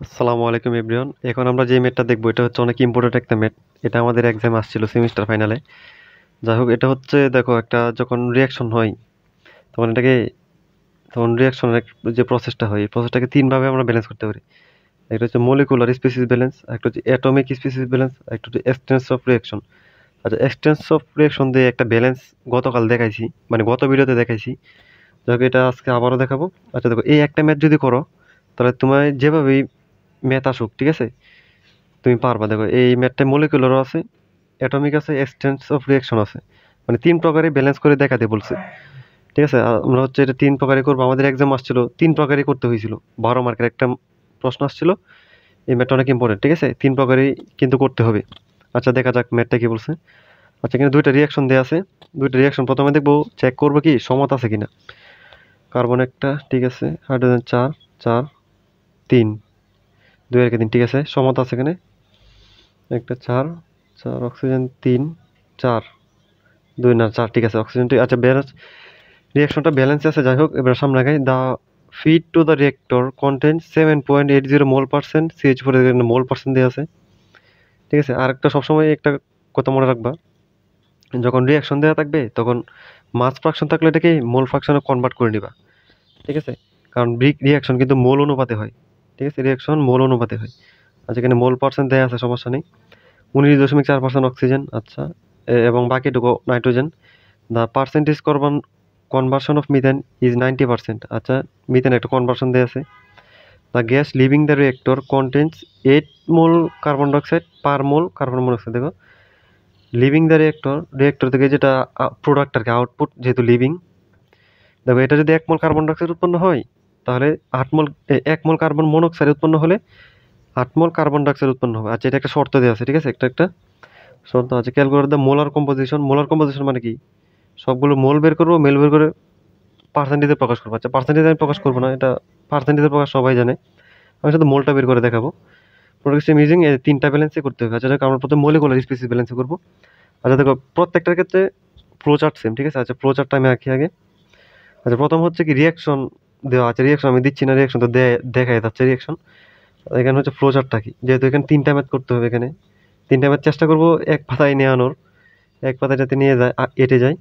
আসসালামু আলাইকুম এভরিওয়ান। এখন আমরা যে ম্যাথটা দেখবো এটা হচ্ছে অনেক ইম্পর্টেন্ট একটা ম্যাথ। এটা আমাদের এক্সাম আসছিল সেমিস্টার ফাইনালে। যাই হোক, এটা হচ্ছে দেখো একটা যখন রিয়াকশন হয় তখন এটাকে তখন রিয়াকশনের যে প্রসেসটা হয় এই প্রসেসটাকে তিনভাবে আমরা ব্যালেন্স করতে পারি। একটা হচ্ছে মলিকুলার স্পিসিস ব্যালেন্স, একটা হচ্ছে অ্যাটমিক স্পিসিস ব্যালেন্স, একটা হচ্ছে এক্সটেন্স অফ রিয়াকশন। আচ্ছা, এক্সটেন্স অফ রিয়াকশন দিয়ে একটা ব্যালেন্স গতকাল দেখাইছি, মানে গত ভিডিওতে দেখাইছি। যাই হোক, এটা আজকে আবারও দেখাবো। আচ্ছা দেখো, এই একটা ম্যাথ যদি করো তাহলে তোমার যেভাবেই ম্যাথ আসুক, ঠিক আছে, তুমি পারবা। দেখো, এই ম্যাথটা মলিকুলারও আছে, অ্যাটমিক আছে, এক্সটেন্স অফ রিঅ্যাকশন আছে। মানে তিন প্রকারে ব্যালেন্স করে দেখাতে বলছে। ঠিক আছে, আমরা হচ্ছে এটা তিন প্রকারে করবো। আমাদের এক্সাম আসছিল তিন প্রকারই করতে হয়েছিল, 12 মার্কের একটা প্রশ্ন আসছিল। এই ম্যাথটা অনেক ইম্পর্টেন্ট, ঠিক আছে, তিন প্রকারই কিন্তু করতে হবে। আচ্ছা দেখা যাক ম্যাথটা কি বলছে। আচ্ছা, এখানে দুইটা রিয়াকশন দেওয়া আছে। দুইটা রিয়াকশন প্রথমে দেখবো, চেক করবো কি সমতা আছে কিনা। কার্বন একটা, ঠিক আছে, হাইড্রোজেন চার, চার, তিন, দুই আর কি তিন, ঠিক আছে, সমতা আছে এখানে। একটা চার, চার, অক্সিজেন তিন, চার, দুই না চার, ঠিক আছে, অক্সিজেনটি আচ্ছা ব্যালেন্স, রিয়াকশনটা ব্যালেন্স আছে। যাই হোক, এবার সামনে আগাই। The feed to the reactor content 7.80 mole percent CH4 এর মোল পার্সেন্ট দেওয়া আছে। ঠিক আছে, আর একটা সবসময় একটা কথা মনে রাখবা, যখন রিয়াকশন দেওয়া থাকবে তখন মাস ফ্রাকশন থাকলে এটাকে মোল ফ্রাকশনে কনভার্ট করে নিবা। ঠিক আছে, কারণ রিয়াকশন কিন্তু মোল অনুপাতে হয়। ঠিক আছে, রিয়াকশন মোল অনুপাতে হয়। আচ্ছা, এখানে মোল পার্সেন্ট দেওয়া আছে, সমস্যা নেই। 19.4% অক্সিজেন, আচ্ছা, এবং বাকিটুকু nitrogen. The percentage conversion of methane is 90%। আচ্ছা, মিথেন একটা কনভার্সন দেওয়া আছে। The gas leaving the reactor contains 8 mole carbon dioxide per mole carbon monoxide. দেখো, লিভিং দ্য রিয়েক্টর থেকে যেটা প্রোডাক্ট আর কি, আউটপুট যেহেতু লিভিং। দেখো, এটা যদি 1 মোল কার্বন ডাইঅক্সাইড উৎপন্ন হয় তাহলে 8 মোল, 1 মোল কার্বন মনোক্সাইড উৎপন্ন হলে 8 মোল কার্বন ডাইঅক্সাইড উৎপন্ন হবে। আচ্ছা, এটা একটা শর্ত দেওয়া আছে, ঠিক আছে, একটা একটা শর্ত আছে। Calculate the molar composition. Molar composition মানে কি, সবগুলো মোল বের করবো, মেল বের করে পার্সেন্টেজে প্রকাশ করবো। আচ্ছা, পার্সেন্টেজ আমি প্রকাশ করবো না, এটা পার্সেন্টেজে প্রকাশ সবাই জানে। আমি শুধু মোলটা বের করে দেখাবো। প্রোডাক্ট ইউজিং এই তিনটা ব্যালেন্সে করতে হবে। আচ্ছা দেখো, আমরা প্রথমে মলিকুলার স্পিসিস ব্যালেন্সে করবো। আচ্ছা দেখো, প্রত্যেকটার ক্ষেত্রে ফ্লো চার্ট সেম, ঠিক আছে। আচ্ছা, ফ্লো চার্টটা আমি আঁকি আগে। আচ্ছা, প্রথম হচ্ছে কি রিয়াকশন দেওয়া আছে, রিয়াকশন আমি দিচ্ছি না, রিয়াকশন তো দেখাই যাচ্ছে রিয়াকশন। এখানে হচ্ছে ফ্লো চার্টটা কি, যেহেতু এখানে তিনটা ম্যাথ করতে হবে, এখানে তিনটা ম্যাথ চেষ্টা করবো এক পাতায় নেওয়ানোর, এক পাতায় যাতে নিয়ে যায় এঁটে যায়।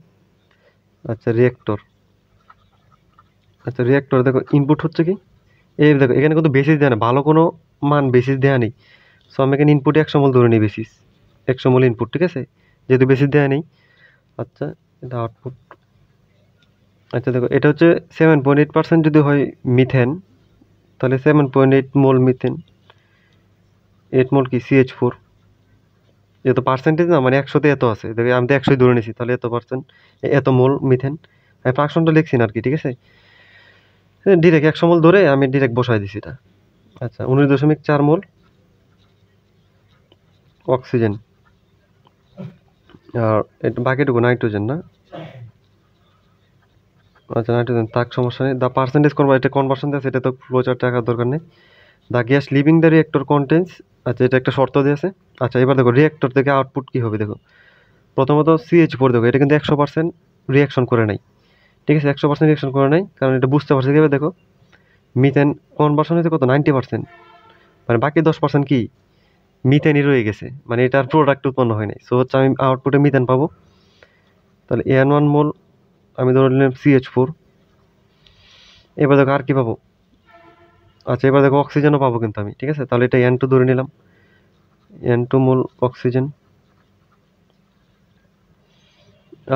আচ্ছা, রিয়েক্টর। আচ্ছা, রিয়েক্টর দেখো, ইনপুট হচ্ছে কি, এই দেখো এখানে কিন্তু বেসিস দেওয়া নেই, ভালো কোনো মান বেসিস দেওয়া নেই। সো আমি এখানে ইনপুটে 100 মোল ধরে নিই, বেসিস 100 মোল ইনপুট, ঠিক আছে, যেহেতু বেসিস দেওয়া নেই। আচ্ছা, এটা আউটপুট। আচ্ছা দেখো, এটা হচ্ছে 7.8% যদি হয় মিথেন, তাহলে 7.8 মোল মিথেন, 8 মোল কি CH4। এত পার্সেন্টেজ না, মানে 100তে এত আছে, দেখো আমি তো 100ই ধরে নিছি, তাহলে এত পার্সেন্ট, এত মোল মিথেন। আমি ফ্রাকশনটা লিখছি না আর কি, ঠিক আছে, ডিরেক্ট 100 মোল ধরে আমি ডিরেক্ট বসাই দিছি এটা। আচ্ছা, 19.4 মোল অক্সিজেন, আর এটা বাকিটুকু নাইট্রোজেন না। আচ্ছা, নাইট্রোজেন থাক, সমস্যা নেই। দ্য পার্সেন্টেজ করবো, এটা কনভার্সন দেওয়া আছে, এটা তো ফ্লো চার্টে রাখার দরকার নেই। The gas leaving the reactor contains, আচ্ছা এটা একটা শর্ত দিয়েছে। আচ্ছা, এবার দেখো রিয়েক্টর থেকে আউটপুট কি হবে। দেখো, প্রথমত CH4, দেখো এটা কিন্তু 100% রিয়াকশন করে নাই, ঠিক আছে, 100% রিয়াকশন করে নাই, কারণ এটা বুঝতে পারছে কীভাবে। দেখো, মিথেন কনভার্সন হয়েছে কত, 90%, মানে বাকি 10% কি মিথেনই রয়ে গেছে, মানে এটার প্রোডাক্ট উৎপন্ন হয় নাই। সো হচ্ছে আমি আউটপুটে মিথেন পাবো। তাহলে N1 মোল আমি ধরে নিলাম CH4। এবার দেখো আর কি পাবো। আচ্ছা, এবার দেখো অক্সিজেনও পাবো কিন্তু আমি, ঠিক আছে, তাহলে এটা N2 ধরে নিলাম, N2 মোল অক্সিজেন।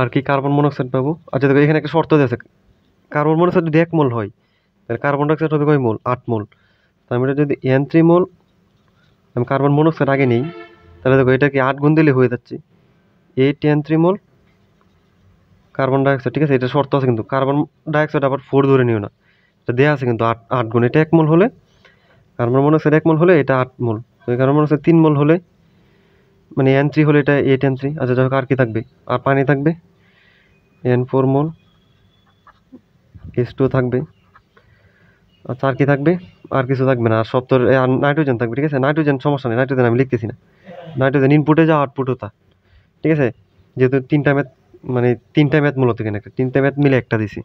আর কি কার্বন মনোক্সাইড পাবো। আচ্ছা দেখো, এখানে একটা শর্ত দেওয়া আছে, কার্বন মনোক্সাইড যদি 1 মোল হয় তাহলে কার্বন ডাইঅক্সাইড হবে কয় মোল, 8 মোল। তার মানে যদি N3 মোল আমি কার্বন মনোক্সাইড আগে নেই, তাহলে দেখো এটা কি 8 গুণ দিলে হয়ে যাচ্ছে 8N3 মোল কার্বন ডাইঅক্সাইড, ঠিক আছে, এটা শর্ত আছে কিন্তু। কার্বন ডাইঅক্সাইড আবার 4 ধরে নিও না, এটা দেওয়া আছে কিন্তু 8 গুণ। এটা 1 মোল হলে, কার্বন মনোক্সাইড 1 মোল হলে এটা 8 মোল, তো কার্বন মনোক্সাইড 3 মোল হলে, মানে N3 হলে এটা 8N3। আচ্ছা যাই হোক, আর কি থাকবে, আর পানি থাকবে N4 মোল, H2 থাকবে। আচ্ছা, আর কি থাকবে, আর কিছু থাকবে না, আর সব তো আর নাইট্রোজেন থাকবে, ঠিক আছে। নাইট্রোজেন সমস্যা নেই, নাইট্রোজেন আমি লিখতেছি না, নাইট্রোজেন ইনপুটে যা আউটপুটও তা, ঠিক আছে, যেহেতু তিনটা ম্যাথ, মানে তিনটা ম্যাথ মূলত কিনা একটা, তিনটা ম্যাথ মিলে একটা দিছি।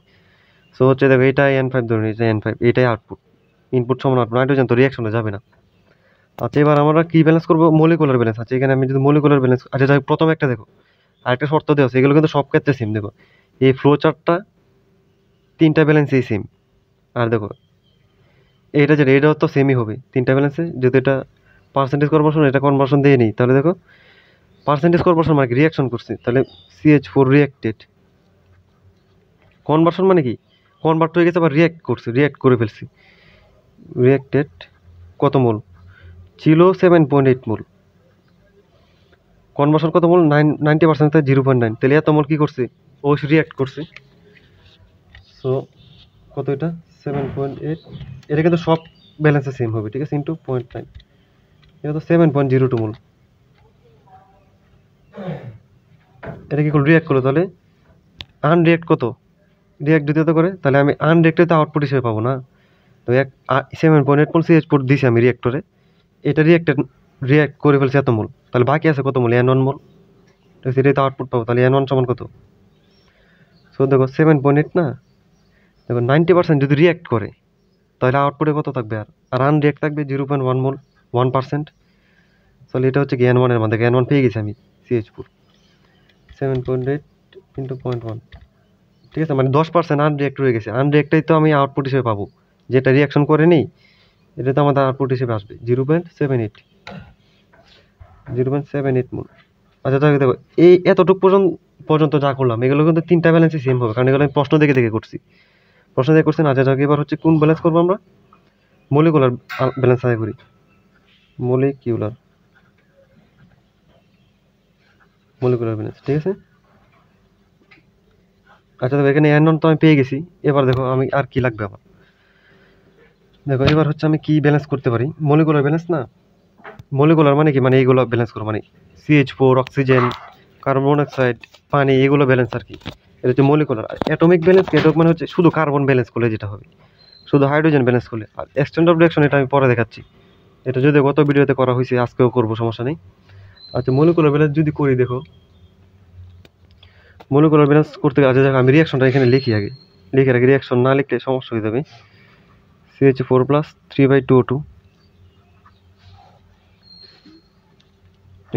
সো হচ্ছে দেখো, এটাই N5 ধরে নিই, এটা N5, এটাই আউটপুট, ইনপুট সমান আউটপুট, নাইট্রোজেন তো রিয়াকশনে যাবে না। আচ্ছা, এবার আমরা কি ব্যালেন্স করবো? Molecular balance. আচ্ছা, এখানে আমি যদি মলিকুলার ব্যালেন্স, আচ্ছা যাই হোক, প্রথম একটা দেখো, আরেকটা শর্ত দেওয়া আছে, এগুলো কিন্তু সব ক্ষেত্রে সেম। দেখো এই ফ্লো চার্টটা তিনটা ব্যালেন্সেই সেম। আর দেখো এটা যেটা, এটাও তো সেমই হবে তিনটা ব্যালেন্সে। যদি এটা পার্সেন্টেজ কনভার্সন, এটা কনভার্সন দিয়ে নিই, তাহলে দেখো পার্সেন্টেজ কনভার্সন মানে রিয়াকশন করছে, তাহলে CH4 রিয়াক্টেড। কনভার্সন মানে কি? কনভার্ট হয়ে গেছে, আবার রিয়াক্ট করছে, রিয়াক্ট করে ফেলছি। রিয়াক্টেড কত মোল ছিল? 7.8 মোল। কনভার্সন কত মোল? 90%, 0.9। তাহলে এত মোল কি করছে? ও রিয়াক্ট করছে। সো কত এটা? 7.8। এটা কিন্তু সব ব্যালেন্সে সেম হবে, ঠিক আছে, ইন্টু 0.9। এটা তো 7.02 মোল। এটা কি করলো? রিয়াক্ট করলো, তাহলে আনরিয়াক্ট কত? রিয়াক্ট দিতে তো করে, তাহলে আমি আনরিয়াক্টেড তো আউটপুট হিসেবে পাবো না। তো 7.8 মোল CH4 দিছি আমি রিয়াক্টরে, এটা রিয়াক্ট করে ফেলছে এত মোল, তাহলে বাকি আছে কত মোল? N1 মোল। তো সেটাই তো আউটপুট পাবো, তাহলে N1 সমান কত? সো দেখো 7.8 না, দেখো 90% যদি রিয়াক্ট করে তাহলে আউটপুটে কত থাকবে? আর আনরিয়াক্ট থাকবে 0.1 মোল, 1%। তাহলে এটা হচ্ছে কি N1 এর মান। দেখো N1 পেয়ে গেছি আমি, CH4 7.8 ইন্টু 0.1, ঠিক আছে, মানে 10% আনরিয়াক্ট রয়ে গেছে। আনরিয়াক্টটাই তো আমি আউটপুট হিসেবে পাবো, যেটা রিয়াকশন করে নেই, এটা তো আমাদের আউটপুট হিসেবে আসবে 0.78, 0.78 মোল। আচ্ছা তাহলে দেখো এই এতটুকু পর্যন্ত যা করলাম, এগুলো কিন্তু তিনটা ব্যালেন্সই সেম হবে, কারণ এগুলো আমি প্রশ্ন দেখে দেখে করছি। প্রশ্ন দেখে করছি না। আচ্ছা যাক, এবার হচ্ছে কোন ব্যালেন্স করবো আমরা? মলিকুলার ব্যালেন্স আগে করি। মলিকিউলার মলিকুলার ব্যালেন্স, ঠিক আছে। আচ্ছা দেখো এখানে N1 তো আমি পেয়ে গেছি। এবার দেখো আমি আর কি লাগবে আমার। দেখো এবার হচ্ছে আমি কি ব্যালেন্স করতে পারি? মলিকুলার ব্যালেন্স না, মলিকুলার মানে কি? মানে এইগুলো ব্যালেন্স করো, মানে CH4, অক্সিজেন, কার্বন মনোক্সাইড, পানি, এগুলো ব্যালেন্স আর কি। এটা হচ্ছে মলিকুলার। অ্যাটমিক ব্যালেন্স, অ্যাটমিক মানে হচ্ছে শুধু কার্বন ব্যালেন্স করলে যেটা হবে, শুধু হাইড্রোজেন ব্যালেন্স করলে। আর এক্সটেন্ড অফ রিঅ্যাকশন এটা আমি পরে দেখাচ্ছি, এটা যদি গত ভিডিওতে করা হয়েছে আজকেও করবো, সমস্যা নেই। আচ্ছা মলিকুলার ব্যালেন্স যদি করি, দেখো মলিকুলার ব্যালেন্স করতে গেলে, আচ্ছা আমি রিয়াকশনটা এখানে লিখি আগে, লিখে রাখি, রিয়াকশন না লিখলে সমস্যা হয়ে যাবে। CH4 প্লাস 3/2O2,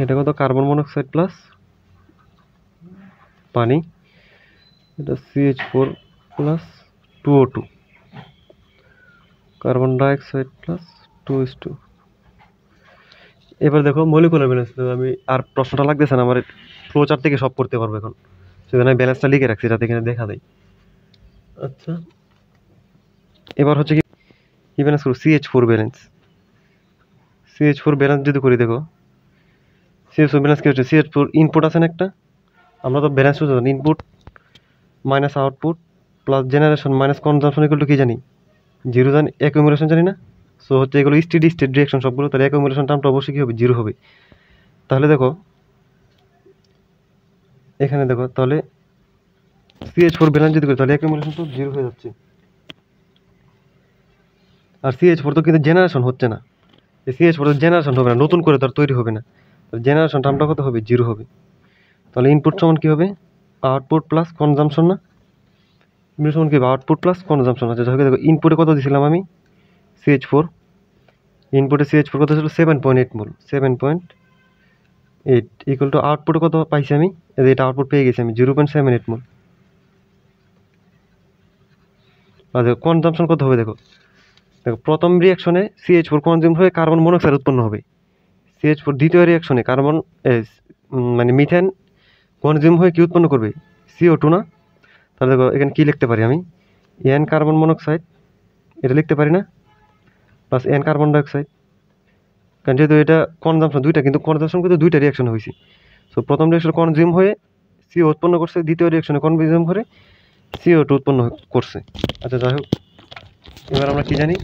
এটা কত? কার্বন মনোক্সাইড প্লাস পানি, এটা CH4 plus 2O2, carbon dioxide plus 2S2। এবার দেখো মলিকুলার ব্যালেন্স, আমি আর প্রশ্নটা লাগতেছে না আমার, ফ্লো চার্ট থেকে সব করতে পারবো এখন, সেখানে আমি ব্যালেন্সটা লিখে রাখছি যাতে এখানে দেখা দেয়। আচ্ছা এবার হচ্ছে কি কি ব্যালেন্স করবো? CH4 balance. CH4 ব্যালেন্স যদি করি, দেখো CH4 ব্যালেন্স কি হচ্ছে? CH4 ইনপুট আছে না একটা, আমরা তো ব্যালেন্স করতে জানি, input minus output plus generation minus consumption equal to কি জানি? জিরো জানি, অ্যাকুমুলেশন জানি না। সো হচ্ছে এগুলো স্টেডি স্টেট রিঅ্যাকশন সবগুলো, তাহলে অ্যাকুমুলেশন টার্মটা অবশ্যই কি হবে? জিরো হবে। তাহলে দেখো এখানে দেখো, তাহলে CH4 ব্যালেন্স যদি করি, তাহলে অ্যাকুমুলেশন তো জিরো হয়ে যাচ্ছে। আর CH4 তো কিন্তু জেনারেশন হচ্ছে না, CH4 তো জেনারেশন হবে না, নতুন করে তো আর তৈরি হবে না, জেনারেশন টার্মটা কত হবে? জিরো হবে। তাহলে ইনপুট সমান কি হবে? আউটপুট প্লাস কনজাম্পশন না, ইনপুট সমান কি হবে? Output plus consumption. আচ্ছা দেখো ইনপুটে কত দিয়েছিলাম আমি? CH4, ইনপুটে CH4 কত ছিল? 7.8 মোল, 7.8 ইকুয়াল টু আউটপুটে কত পাইছি আমি? এটা আউটপুট পেয়ে গেছি আমি, 0.78 মোল। আর দেখো কনজাম্পশন কত হবে? দেখো দেখো প্রথম রিয়াকশনে CH4 কনজিউম হয়ে কার্বন মনোক্সাইড উৎপন্ন হবে। CH4 দ্বিতীয় রিয়াকশনে কার্বন মানে মিথেন কনজিউম হয়ে কি উৎপন্ন করবে? CO2 না। তাহলে দেখো এখানে কি লিখতে পারি আমি? N কার্বন মনোক্সাইড, এটা লিখতে পারি না, প্লাস N কার্বন ডাইঅক্সাইড। কারণ যেহেতু এটা কনজাম্পশন দুইটা, কিন্তু কনজাম্পশন কিন্তু দুইটা রিয়াকশন হয়েছে। সো প্রথম রিয়াকশনে কনজিউম হয়ে CO উৎপন্ন করছে, দ্বিতীয় রিয়াকশনে কনজিউম করে CO2 উৎপন্ন করছে। আচ্ছা যাই হোক, এবার আমরা কি জানি?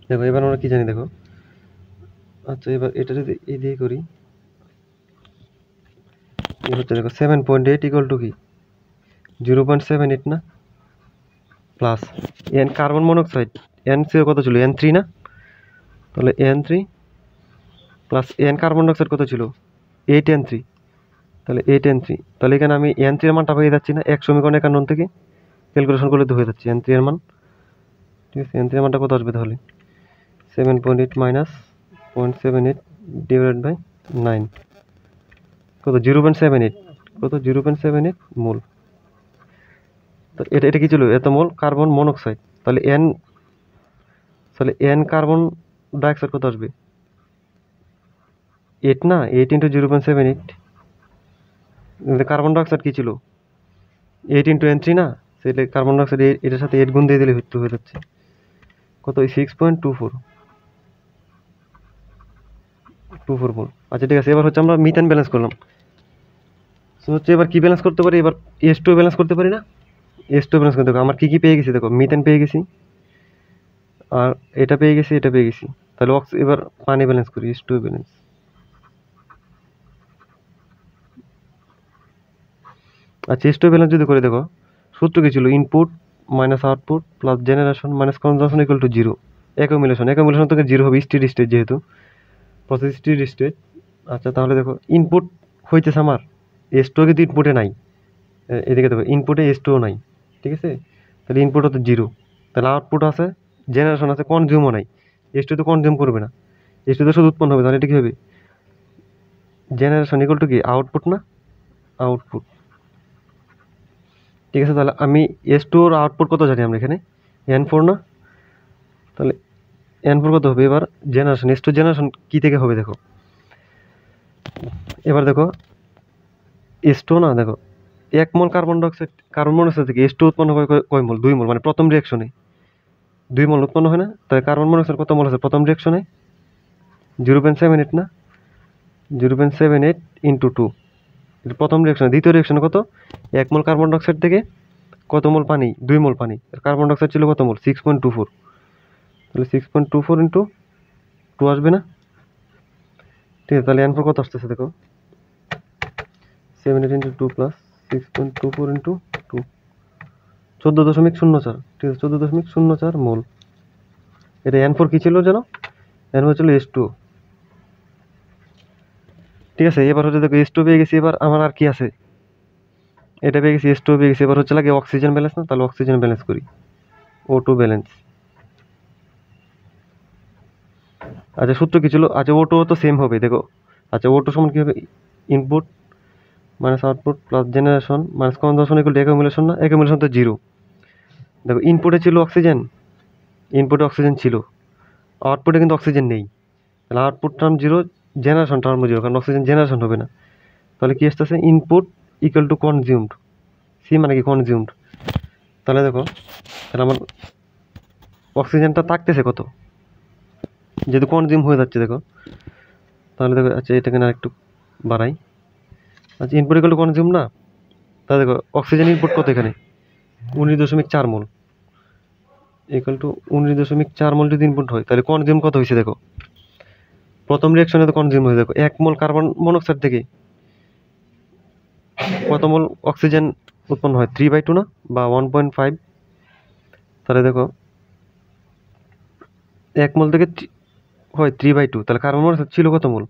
দেখো এবার আমরা কি জানি, দেখো আচ্ছা এবার এটা যদি এই দিয়ে করি, এই হচ্ছে দেখো 7.8 ইকুয়াল টু কি? 0.78 না, plus N carbon monoxide, NCO কত ছিল? N3 না, তাহলে N3 plus N carbon dioxide কত ছিল? 8N3, তাহলে 8N3। তাহলে এখানে আমি N3 এর মানটা পেয়ে যাচ্ছি না, 1 সমীকরণ 51 থেকে ক্যালকুলেশন করলে তো হয়ে যাচ্ছে N3 এর মান, ঠিক আছে। N3 এর মানটা কত আসবে তাহলে? 7.8 মাইনাস 0.78 ডিভাইডেড বাই 9 কত 0.78 কত 0.78 মোল। তো এটা কি ছিল এত মোল কার্বন মনোক্সাইড, তাহলে এন কার্বন ডাইঅক্সাইড কত আসবে 8 না 8 ইন্টু 0.78 কার্বন ডাইঅক্সাইড কি ছিল 8 ইন্টু N3 না, সেটা কার্বন ডাইঅক্সাইড এটার সাথে 8 গুণ দিয়ে দিলে হয়ে যাচ্ছে কত 6.24 মোল। আচ্ছা ঠিক আছে, এবার হচ্ছে আমরা মিথেন ব্যালেন্স করলাম। সো হচ্ছে এবার কি ব্যালেন্স করতে পারি, এবার H2 ব্যালেন্স করতে পারি না। H2 ব্যালেন্স করতে আমার কি পেয়ে গেছি দেখো, মিথেন পেয়ে গেছি আর এটা পেয়ে গেছি এটা পেয়ে গেছি, তাহলে এবার পানি ব্যালেন্স করি H2 ব্যালেন্স। আচ্ছা H2 ব্যালেন্স যদি করে দেখো সূত্র কি ছিল, input minus output plus generation minus consumption equal to zero. Accumulation থেকে জিরো হবে স্টেডি স্টেট, যেহেতু প্রসেস স্টেডি স্টেট। আচ্ছা তাহলে দেখো ইনপুট হইতেছে আমার H2 কিন্তু ইনপুটে নাই, এদিকে দেখো ইনপুটে H2 নাই, ঠিক আছে, তাহলে ইনপুট হতো জিরো, তাহলে আউটপুট আছে জেনারেশন আছে কনজিউমও নাই, H2 তো কনজিউম করবে না, H2 তো শুধু উৎপন্ন হবে, তাহলে এটা কি হবে জেনারেশন ইকুয়াল টু কি আউটপুট না আউটপুট, ঠিক আছে। তাহলে আমি H2 এর আউটপুট কত জানি আমরা এখানে N4 না, তাহলে N4 কত হবে এবার জেনারেশন H2 জেনারেশন কি থেকে হবে দেখো, এবার দেখো H2 না দেখো 1 মোল কার্বন মনোক্সাইড থেকে H2 উৎপন্ন হয় কয় মোল 2 মোল, মানে প্রথম রিঅ্যাকশনে 2 মোল উৎপন্ন হয় না, তাহলে কার্বন মনোক্সাইড কত মোল আছে প্রথম রিঅ্যাকশনে 0.78 না, 0.78 ইন্টু 2 প্রথম রিঅ্যাকশনে। দ্বিতীয় রিঅ্যাকশনে কত 1 মোল কার্বন ডাইঅক্সাইড থেকে কত মোল পানি 2 মোল পানি, কার্বন ডাইঅক্সাইড ছিল কত মোল 6.24, তাহলে 6.24 ইন্টু 2 আসবে না, ঠিক আছে। তাহলে N4 কত আসতেছে দেখো 78 ইন্টু 2 প্লাস 6.24 ইন্টু 2 14.04, ঠিক আছে 14.04 মোল। এটা N4 কি ছিল জানো, N4 ছিল H2, ঠিক আছে। এবার হচ্ছে দেখো H2 পেয়ে গেছি, এবার আমার আর কি আছে, এটা পেয়ে গেছি H2 পেয়ে গেছি, এবার হচ্ছে লাগে অক্সিজেন ব্যালেন্স না, তাহলে অক্সিজেন ব্যালেন্স করি O2 ব্যালেন্স। আচ্ছা সূত্র কি ছিল, আচ্ছা O2 তো সেম হবে দেখো, আচ্ছা O2 সমান কি হবে input minus output plus generation minus consumption equal to accumulation না, অ্যাকুমুলেশন তো জিরো। দেখো ইনপুটে ছিল অক্সিজেন, ইনপুটে অক্সিজেন ছিল, আউটপুটে কিন্তু অক্সিজেন নেই, তাহলে output term zero generation term zero, কারণ অক্সিজেন জেনারেশন হবে না, তাহলে কি আসতেছে ইনপুট ইকুয়াল টু কনজিউমড, সি মানে কি কনজিউমড। তাহলে দেখো তাহলে আমার অক্সিজেনটা থাকতেছে কত, যেহেতু কনজিউম হয়ে যাচ্ছে দেখো, তাহলে দেখো আচ্ছা এটাকে না একটু বাড়াই, আচ্ছা ইনপুট ইকুয়াল টু কনজিউম না, তাহলে দেখো অক্সিজেন ইনপুট কত এখানে 19.4 মোল ইকুয়াল টু 19.4 মোল যদি ইনপুট হয়, তাহলে কনজিউম কত হয়েছে দেখো, প্রথম রিঅ্যাকশনে তো কনজিউম হয়ে দেখো 1 মোল কার্বন মনোক্সাইড থেকে কত মোল অক্সিজেন উৎপন্ন হয় 3/2 না বা 1.5, তাহলে দেখো 1 মোল থেকে হয় 3/2, তাহলে কার্বন মনোক্সাইড ছিল কত মোল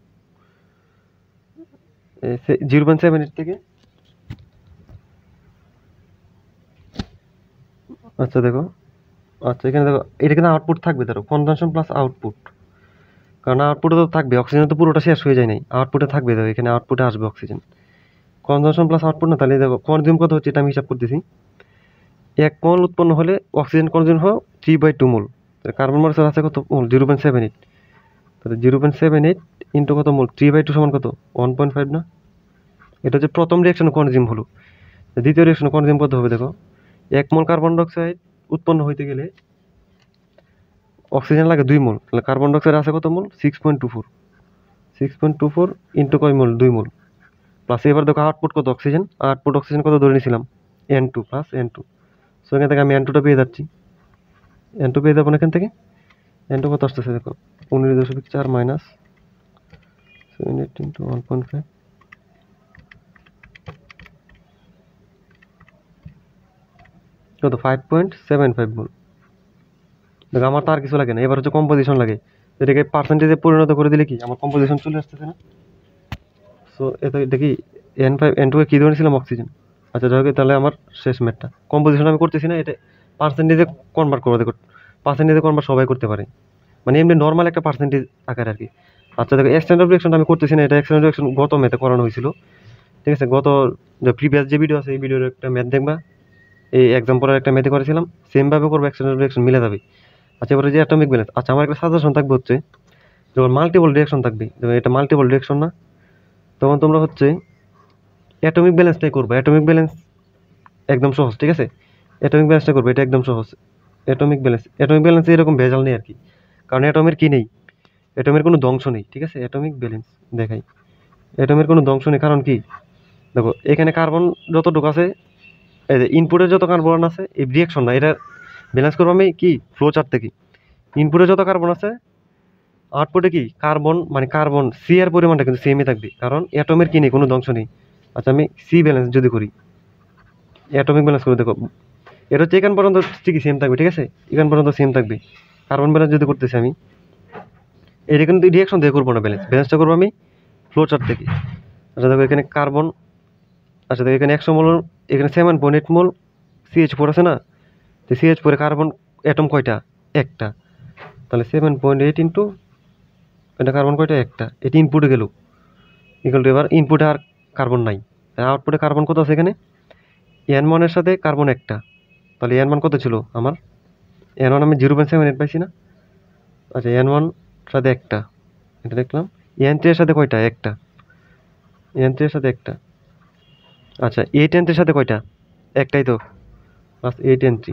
0.78 থেকে, আচ্ছা দেখো আচ্ছা এখানে দেখো এটা কিন্তু আউটপুট থাকবে, ধরো কনজাম্পশন প্লাস আউটপুট, কারণ আউটপুটে তো থাকবে অক্সিজেন তো পুরোটা শেষ হয়ে যায় নাই, আউটপুটে থাকবে, দেখো এখানে আউটপুটে আসবে অক্সিজেন, কনজাম্পশন প্লাস আউটপুট না, তাহলে দেখো কনজিউম কত হচ্ছে এটা আমি হিসাব করতেছি, 1 মোল উৎপন্ন হলে অক্সিজেন কনজিউম হয় 3/2 মোল, কার্বন মনোক্সাইড আছে কত মোল 0.78, তাহলে 0.78 ইন্টু কত মোল 3/2 সমান কত 1.5 না, এটা হচ্ছে প্রথম রিঅ্যাকশনে কনজিউম হলো। দ্বিতীয় রিঅ্যাকশনে কনজিউম কত হবে দেখো 1 মোল কার্বন ডাইঅক্সাইড উৎপন্ন হইতে গেলে অক্সিজেন লাগে 2 মোল, তাহলে কার্বন ডাইঅক্সাইড আছে কত মোল 6.24 ইন্টু কয় মোল 2 মোল প্লাস, এবার দেখো আউটপুট কত অক্সিজেন, অক্সিজেন কত ধরে নিয়েছিলাম N2 প্লাস N2, সো এখান থেকে আমি N2টা পেয়ে যাচ্ছি, N2 পেয়ে যাবো না এখান থেকে, N2 কত আসতেছে দেখো 19.4 মাইনাস 78 ইন্টু 1.5 কত 5.75 মোল। দেখো আমার তো আর কিছু লাগে না, এবার হচ্ছে কম্পোজিশন লাগে, এটাকে পার্সেন্টেজে পরিণত করে দিলে কি আমার কম্পোজিশন চলে আসতেছে না। সো এটা দেখি N2 কে কি ধরেছিলাম অক্সিজেন, আচ্ছা যাই হোক তাহলে আমার শেষ ম্যাথটা কম্পোজিশন আমি করতেছি না, এটা পার্সেন্টেজে কনভার্ট করবো, দেখো পার্সেন্টেজে কনভার্ট সবাই করতে পারে, মানে এমনি নর্মাল একটা পার্সেন্টেজ আকার আর কি। আচ্ছা দেখো, এক্সটেন্ডার রিঅ্যাকশন আমি করতেছি না, এটা এক্সটেন্ডার রিঅ্যাকশন গত ম্যাথে করানো হয়েছিল। ঠিক আছে, গত যে প্রিভিয়াস যে ভিডিও আছে এই ভিডিওর একটা ম্যাথ দেখবা, এই এক্সাম পরের একটা ম্যাথে করেছিলাম, সেম ভাবে করবো, এক্সটেন্ডার রিঅ্যাকশন মিলে যাবে। আচ্ছা এবারে যে অ্যাটমিক ব্যালেন্স, আচ্ছা আমার একটা সাজেশন থাকবে হচ্ছে, যখন মাল্টিপল রিঅ্যাকশন থাকবে, যেমন এটা মাল্টিপল রিঅ্যাকশন না, তখন তোমরা হচ্ছে অ্যাটমিক ব্যালেন্সটাই করবে। অ্যাটমিক ব্যালেন্স একদম সহজ, ঠিক আছে, অ্যাটমিক ব্যালেন্সটা করবে, এটা একদম সহজ। অ্যাটমিক ব্যালেন্স এরকম ভেজাল নেই আর কি, কারণ অ্যাটমের কি নেই, অ্যাটমের কোনো ধ্বংস নেই। ঠিক আছে, অ্যাটমিক ব্যালেন্স দেখাই, অ্যাটমের কোনো ধ্বংস নেই, কারণ কি দেখো এখানে কার্বন যতটুকু আছে, এই যে ইনপুটের যত কার্বন আছে, এই রিয়াকশন না, এটা ব্যালেন্স করবো আমি কি ফ্লো চার্ট থেকে। ইনপুটে যত কার্বন আছে, আউটপুটে কি কার্বন, মানে কার্বন সি এর পরিমাণটা কিন্তু সেমই থাকবে, কারণ অ্যাটমের কি নেই, কোনো ধ্বংস নেই। আচ্ছা আমি সি ব্যালেন্স যদি করি, অ্যাটমিক ব্যালেন্স করে দেখো, এটা হচ্ছে এখান পর্যন্ত ঠিকই সেম থাকবে। ঠিক আছে, এখান পর্যন্ত সেম থাকবে। কার্বন ব্যালেন্স যদি করতেছি আমি, এটা কিন্তু রিয়াকশন দিয়ে করবো না, ব্যালেন্সটা করবো আমি ফ্লো চার্ট থেকে। আচ্ছা দেখো এখানে কার্বন, আচ্ছা দেখো এখানে 100 মোল, এখানে 7.8 মোল CH4 আছে না, তো CH4 কার্বন অ্যাটম কয়টা, একটা, তাহলে 7.8 ইন্টু এটা কার্বন কয়টা, একটা, এটি ইনপুটে গেল, ইকুয়াল টু এবার ইনপুটে আর কার্বন নাই, আউটপুটে কার্বন কত আছে এখানে, N1 এর সাথে কার্বন একটা, তাহলে N1 কত ছিল আমার, N1 আমি 0.78 পাইছি না। আচ্ছা N1 সাথে একটা, এটা দেখলাম। N3 এর সাথে কয়টা, একটা, N3 এর সাথে একটা। আচ্ছা 8 N3 এর সাথে কয়টা, একটাই তো, প্লাস 8 N3,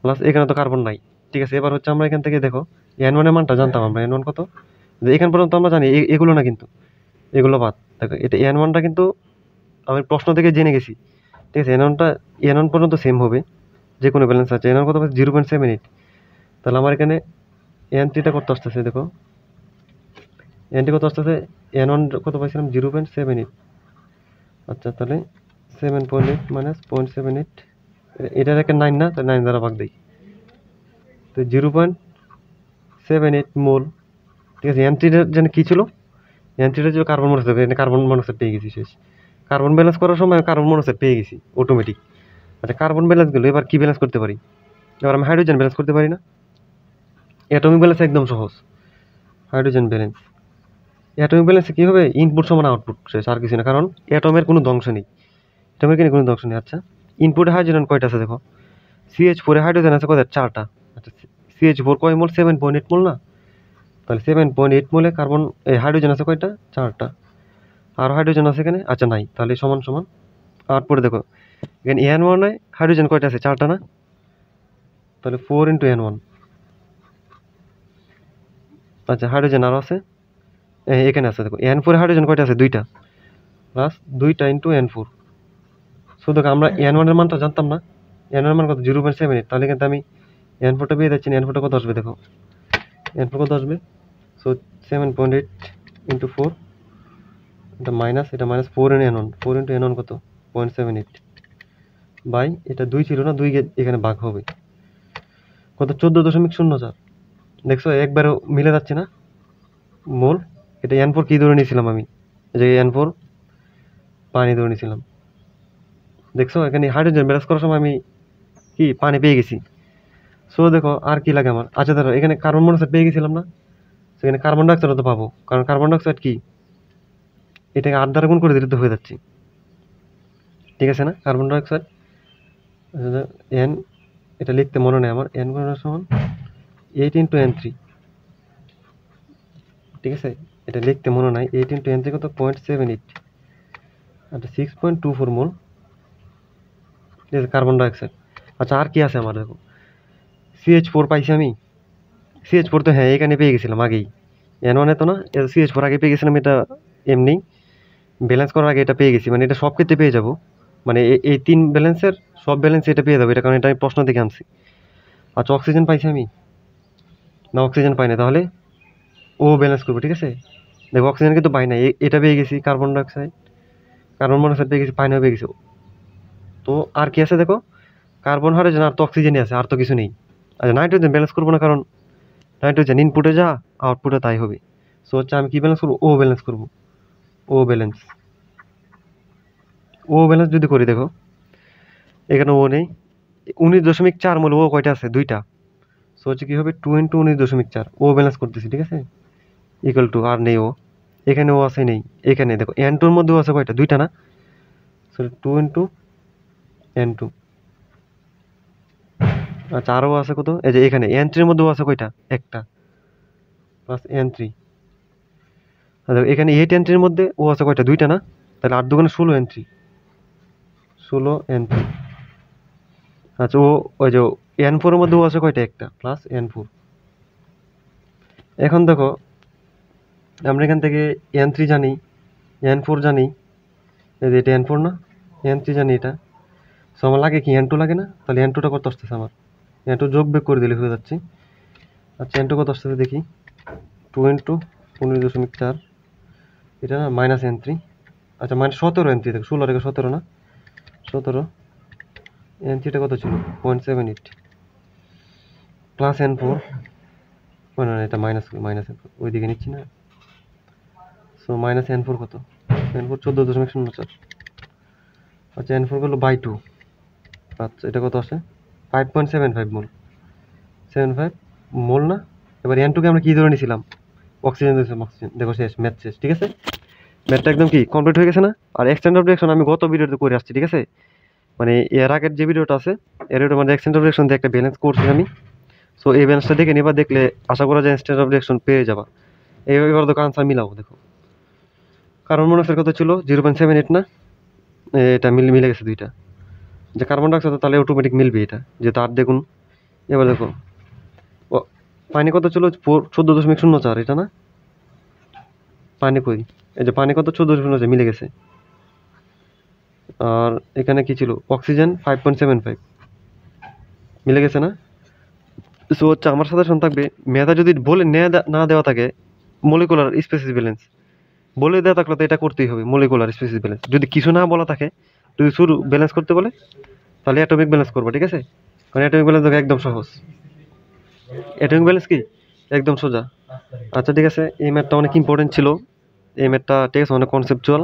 প্লাস এখানে তো কার্বন নাই। ঠিক আছে, এবার হচ্ছে আমরা এখান থেকে দেখো N1 এর মানটা জানতাম আমরা, N1 কত, যে এখান পর্যন্ত আমরা জানি, এগুলো না কিন্তু, এগুলো বাদ। দেখো এটা N1টা কিন্তু আমি প্রশ্ন থেকে জেনে গেছি। ঠিক আছে, N1 পর্যন্ত সেম হবে, যে কোনো ব্যালেন্স আছে। N1 কত, 0.78, তাহলে আমার এখানে N3টা কত আসতেছে দেখো, N3 কত আসতেছে, N1 কত পাইছিলাম, 0.78। আচ্ছা তাহলে 7.8 মাইনাস 0.78, এটার একটা 9 না, তাহলে 9 দ্বারা ভাগ দিই, তো 0.78 মোল। ঠিক আছে, N3টার জন্য কি ছিল, N3টা ছিল কার্বন মনোক্সাইড, এখানে কার্বন মনোক্সাইড পেয়ে গেছি, শেষ। কার্বন ব্যালেন্স করার সময় কার্বন মনোক্সাইড পেয়ে গেছি অটোমেটিক। আচ্ছা কার্বন ব্যালেন্স গেল, এবার কি ব্যালেন্স করতে পারি, এবার আমি হাইড্রোজেন ব্যালেন্স করতে পারি না। অ্যাটমিক ব্যালেন্স একদম সহজ, হাইড্রোজেন ব্যালেন্স। অ্যাটমিক ব্যালেন্সে কি হবে, ইনপুট সমান আউটপুট, শেষ, আর কিছু না, কারণ অ্যাটমের কোনো ধ্বংস নেই, অ্যাটমের কোনো ধ্বংস নেই। আচ্ছা ইনপুটে হাইড্রোজেন কয়টা আছে দেখো, CH4 এ হাইড্রোজেন আছে কয়টা, চারটা। আচ্ছা CH4 কয় মোল, 7.8 মোল না, তাহলে 7.8 মোলে কার্বন, এই হাইড্রোজেন আছে কয়টা, চারটা। আর হাইড্রোজেন আছে এখানে, আচ্ছা নাই, তাহলে সমান সমান। আউটপুটে দেখো এখানে N1 এ হাইড্রোজেন কয়টা আছে, চারটা না, তাহলে 4 × N1। আচ্ছা হাইড্রোজেন আরও আছে, এখানে আছে দেখো N4 এ হাইড্রোজেন কয়টা আছে, দুইটা, প্লাস 2টা × N4। শুধু আমরা N1 এর মানটা জানতাম না, N1 এর মান কত, 0.78, তাহলে কিন্তু আমি N4টা পেয়ে যাচ্ছি। N4টা কত আসবে দেখো, N4 কত আসবে, সো 7.8 × 4, এটা মাইনাস, এটা মাইনাস 4 × N1, 4 × N1 কত, 0.78 বাই, এটা 2 ছিল না, 2 এখানে ভাগ হবে, কত, 14.04। দেখছো একবারও মিলে যাচ্ছে না মোল। এটা N4 কি ধরে নিয়েছিলাম আমি, যে N4 পানি ধরে নিয়েছিলাম। দেখছো এখানে হাইড্রোজেন ব্যালেন্স করার সময় আমি কি পানি পেয়ে গেছি। সো দেখো আর কি লাগে আমার, আচ্ছা ধরো এখানে কার্বন মনোক্সাইড পেয়ে গেছিলাম না, সেখানে কার্বন ডাইঅক্সাইড তো পাবো, কারণ কার্বন ডাইঅক্সাইড কি, এটাকে 8 দ্বারা গুণ করে দিলে তো হয়ে যাচ্ছে। ঠিক আছে না, কার্বন ডাইঅক্সাইড এন, এটা লিখতে মনে নেই আমার, N সমান 8 × N3। ঠিক আছে, এটা লিখতে মনে নাই, 8 × N3 কত, 0.78, আচ্ছা 6.24 মোল, ঠিক আছে কার্বন ডাইঅক্সাইড। আচ্ছা আর কি আছে আমার দেখো, CH4 পাইছি আমি, CH4 তো হ্যাঁ এখানে পেয়ে গেছিলাম আগেই, N1 এ তো না, CH4 আগে পেয়ে গেছিলাম, এটা এমনি ব্যালেন্স করার আগে এটা পেয়ে গেছি, মানে এটা সব ক্ষেত্রে পেয়ে যাব, মানে এই 3 ব্যালেন্সের সব ব্যালেন্স এটা পেয়ে যাবো, এটা কারণ এটা আমি প্রশ্ন দেখে আনছি। আচ্ছা অক্সিজেন পাইছি আমি না, অক্সিজেন পাই না, তাহলে ও ব্যালেন্স করবো। ঠিক আছে, দেখো অক্সিজেন কিন্তু পাই না, এটা পেয়ে গেছি, কার্বন ডাইঅক্সাইড, কার্বন মনোক্সাইড পেয়ে গেছি, পানিও পেয়ে গেছি। তো আর কি আছে দেখো, কার্বন, হাইড্রোজেন, আর তো অক্সিজেনই আছে, আর তো কিছু নেই। আচ্ছা নাইট্রোজেন ব্যালেন্স করবো না, কারণ নাইট্রোজেন ইনপুটে যা আউটপুটে তাই হবে। সো হচ্ছে আমি কি ব্যালেন্স করবো, ও ব্যালেন্স করবো, ও ব্যালেন্স। ও ব্যালেন্স যদি করি দেখো, এখানে ও নেই, 19.4 মোল, ও কয়টা আছে, দুইটা, সো হচ্ছে কি হবে 2 × 19.4 ও ব্যালেন্স করতেছি, ঠিক আছে, ইকুয়াল টু আর নেই ও, এখানে ও আছে নেই, এখানে দেখো এন টুর মধ্যেও আছে কয়টা, দুইটা না, সরি 2 × N2। আচ্ছা আরও আছে কত, এই যে এখানে N3 এর মধ্যেও আছে কয়টা, একটা, প্লাস N3। আচ্ছা এখানে 8 N3 এর মধ্যে ও আছে কয়টা, দুইটা না, তাহলে 8 × 2 = 16 N3, 16 N3। আচ্ছা ও ওই যে N4 এর মধ্যেও আছে কয়টা, একটা, প্লাস N4। এখন দেখো আমরা এখান থেকে N3 জানি, N4 জানি, এই যে এটা N4 না, N3 জানি এটা, সো আমার লাগে কি N2 লাগে না, তাহলে N2টা কত আসতেছে আমার, N2 যোগ বিয়োগ করে দিলে হয়ে যাচ্ছে। আচ্ছা N2 কত আসতেছে দেখি, 2 × 15.4, এটা না মাইনাস N3, আচ্ছা মাইনাস 17 N3, দেখো 16 রেখে 17 না, 17, N3টা কত ছিল 0.78, প্লাস N4, না না এটা মাইনাস মাইনাস N4 ওইদিকে নিচ্ছি না, সো মাইনাস N4 কত, N4 14.04, আচ্ছা N4 গেলো বাই 2, আচ্ছা এটা কত আসে 5.75 মোল, 75 মোল না। এবার N2কে আমরা কি ধরে নিয়েছিলাম, অক্সিজেন ধরেছিলাম, অক্সিজেন, দেখো শেষ, ম্যাথ শেষ, ঠিক আছে, ম্যাথটা একদম কি কমপ্লিট হয়ে গেছে না। আর এক্সটেন্ড অফ রিঅ্যাকশন আমি গত ভিডিওতে করে আসছি, ঠিক আছে, মানে এর আগের যে ভিডিওটা আছে এর ভিডিওর মধ্যে এক্সটেন্ড অফ রিঅ্যাকশন দিয়ে একটা ব্যালেন্স করছি আমি। সো এই ব্যালেন্সটা দেখে নিবা, দেখলে আশা করা যায় এক্সটেন্ড অফ রিঅ্যাকশন পেয়ে যাবা। এবার দেখো আনসার মিলাও, দেখো কার্বন মনোক্সাইড কত ছিল 0.78 না, এটা মিলে গেছে দুইটা, যে কার্বন ডাইঅক্সাইড তাহলে অটোমেটিক মিলবে এটা, যেহেতু আর দেখুন। এবার দেখো ও পানি কত ছিল 14.04, এটা না, পানি কই, এই যে পানি কত 14.04, মিলে গেছে। আর এখানে কি ছিল, অক্সিজেন 5.75, মিলে গেছে না। সো হচ্ছে আমার সাজেশন থাকবে, মেধা যদি বলে না দেওয়া থাকে মলিকুলার স্পেসিস ব্যালেন্স, বলে দেওয়া থাকলে তো এটা করতেই হবে মলিকুলার স্পেসিস ব্যালেন্স। যদি কিছু না বলা থাকে, যদি শুরু ব্যালেন্স করতে বলে তাহলে অ্যাটমিক ব্যালেন্স করবো, ঠিক আছে, কারণ অ্যাটমিক ব্যালেন্স দেখো একদম সহজ, অ্যাটমিক ব্যালেন্স কি একদম সোজা। আচ্ছা ঠিক আছে, এই ম্যাথটা অনেক ইম্পর্টেন্ট ছিল, এই ম্যাথটা ঠিক আছে অনেক কনসেপচুয়াল।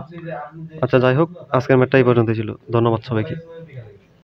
আচ্ছা যাই হোক, আজকের ম্যাথটা এই পর্যন্ত ছিল, ধন্যবাদ সবাইকে।